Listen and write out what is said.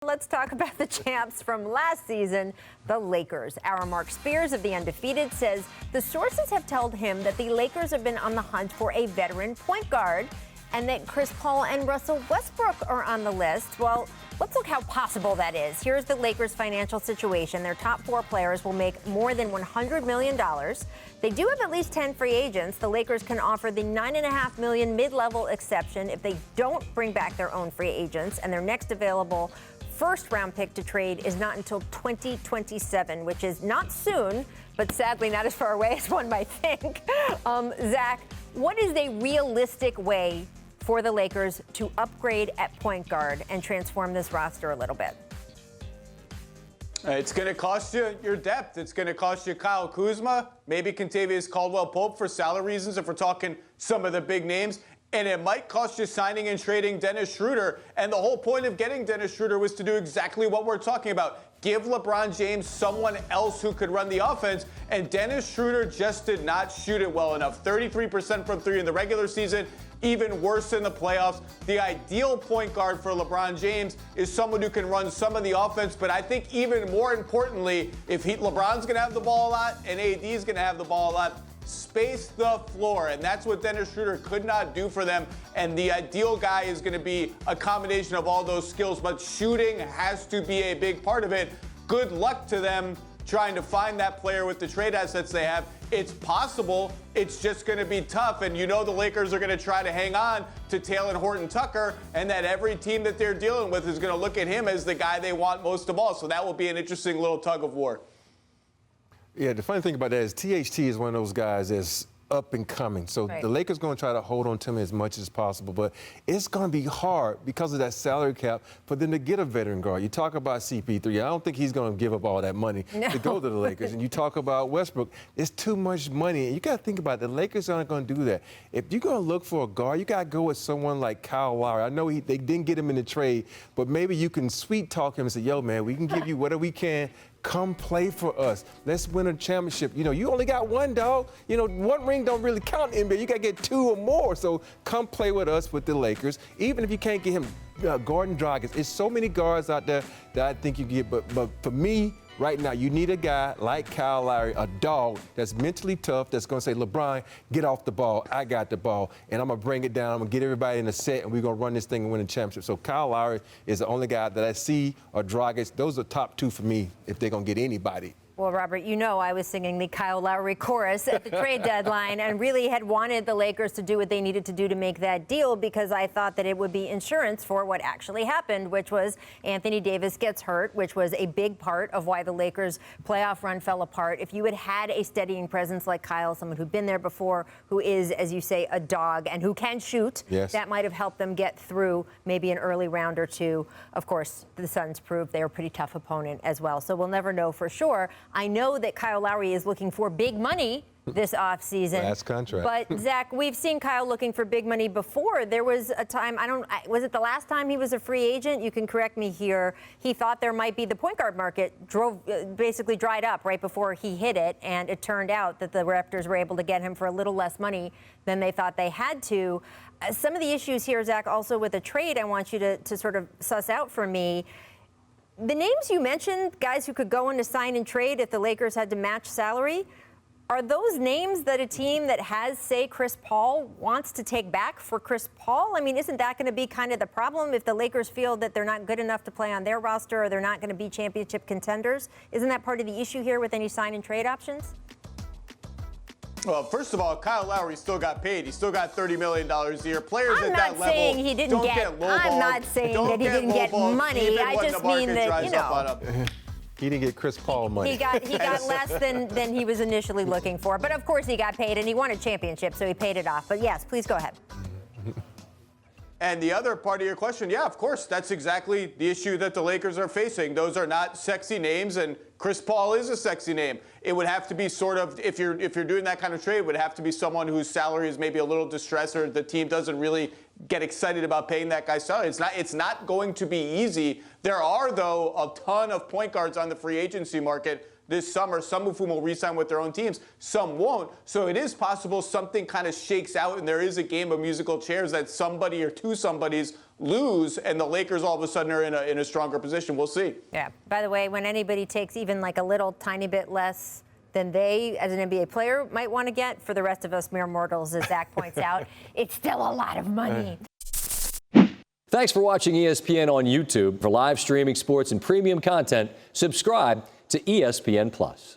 Let's talk about the champs from last season, the Lakers. Our Marc Spears of The Undefeated says the sources have told him that the Lakers have been on the hunt for a veteran point guard and that Chris Paul and Russell Westbrook are on the list. Well, let's look how possible that is. Here's the Lakers' financial situation. Their top 4 players will make more than $100 million. They do have at least 10 free agents. The Lakers can offer the $9.5 million mid-level exception if they don't bring back their own free agents, and their next available first-round pick to trade is not until 2027, which is not soon, but sadly not as far away as one might think. Zach, what is a realistic way for the Lakers to upgrade at point guard and transform this roster a little bit? It's going to cost you your depth. It's going to cost you Kyle Kuzma, maybe Kentavious Caldwell-Pope for salary reasons if we're talking some of the big names. And it might cost you signing and trading Dennis Schroeder. And the whole point of getting Dennis Schroeder was to do exactly what we're talking about. Give LeBron James someone else who could run the offense. And Dennis Schroeder just did not shoot it well enough. 33% from 3 in the regular season, even worse in the playoffs. The ideal point guard for LeBron James is someone who can run some of the offense. But I think even more importantly, if LeBron's going to have the ball a lot and AD's going to have the ball a lot, space the floor, and that's what Dennis Schroeder could not do for them. And the ideal guy is going to be a combination of all those skills, but shooting has to be a big part of it. Good luck to them trying to find that player with the trade assets they have. It's possible. It's just going to be tough, and you know the Lakers are going to try to hang on to Taylor Horton-Tucker, and that every team that they're dealing with is going to look at him as the guy they want most of all. So that will be an interesting little tug of war. Yeah, the funny thing about that is THT is one of those guys that's up and coming. So right. The Lakers going to try to hold on to him as much as possible. But it's going to be hard because of that salary cap for them to get a veteran guard. You talk about CP3. I don't think he's going to give up all that money to go to the Lakers. And you talk about Westbrook. It's too much money. And you got to think about it. The Lakers aren't going to do that. If you're going to look for a guard, you got to go with someone like Kyle Lowry. I know they didn't get him in the trade, but maybe you can sweet talk him and say, yo, man, we can give you whatever we can. Come play for us. Let's win a championship. You know, you only got one, dog. You know, one ring don't really count in NBA. You got to get 2 or more. So come play with us with the Lakers. Even if you can't get him Gordon Dragic. There's so many guards out there that I think you can get. But for me, right now, you need a guy like Kyle Lowry, a dog that's mentally tough, that's going to say, LeBron, get off the ball. I got the ball. And I'm going to bring it down. I'm going to get everybody in a set, and we're going to run this thing and win a championship. So Kyle Lowry is the only guy that I see, or Dragic. Those are top 2 for me if they're going to get anybody. Well, Robert, you know I was singing the Kyle Lowry chorus at the trade deadline and really had wanted the Lakers to do what they needed to do to make that deal because I thought that it would be insurance for what actually happened, which was Anthony Davis gets hurt, which was a big part of why the Lakers' playoff run fell apart. If you had had a steadying presence like Kyle, someone who'd been there before, who is, as you say, a dog and who can shoot, yes, that might have helped them get through maybe an early round or two. Of course, the Suns proved they were a pretty tough opponent as well, so we'll never know for sure. I know that Kyle Lowry is looking for big money this offseason. Last contract. But, Zach, we've seen Kyle looking for big money before. There was a time, was it the last time he was a free agent? You can correct me here. He thought there might be the point guard market basically dried up right before he hit it, and it turned out that the Raptors were able to get him for a little less money than they thought they had to. Some of the issues here, Zach, also with a trade, I want you to sort of suss out for me. The names you mentioned, guys who could go in to sign and trade if the Lakers had to match salary, are those names that a team that has, say, Chris Paul wants to take back for Chris Paul? I mean, isn't that going to be kind of the problem if the Lakers feel that they're not good enough to play on their roster or they're not going to be championship contenders? Isn't that part of the issue here with any sign and trade options? Well, first of all, Kyle Lowry still got paid. He still got $30 million a year. Players at that level saying he didn't get. I'm not saying that he didn't get money. I just mean that, you know. He didn't get Chris Paul money. He got less than he was initially looking for. But, of course, he got paid, and he won a championship, so he paid it off. But, yes, please go ahead. And the other part of your question, yeah, of course, that's exactly the issue that the Lakers are facing. Those are not sexy names, and Chris Paul is a sexy name. It would have to be sort of, if you're doing that kind of trade, it would have to be someone whose salary is maybe a little distressed or the team doesn't really get excited about paying that guy's salary. It's not going to be easy. There are, though, a ton of point guards on the free agency market this summer, some of whom will re-sign with their own teams, some won't. So it is possible something kind of shakes out and there is a game of musical chairs that somebody or two somebodies lose and the Lakers all of a sudden are in a stronger position. We'll see. Yeah. By the way, when anybody takes even like a little tiny bit less than they, as an NBA player, might want to get, for the rest of us mere mortals, as Zach points out, it's still a lot of money. Thanks for watching ESPN on YouTube. For live streaming sports and premium content, subscribe to ESPN+.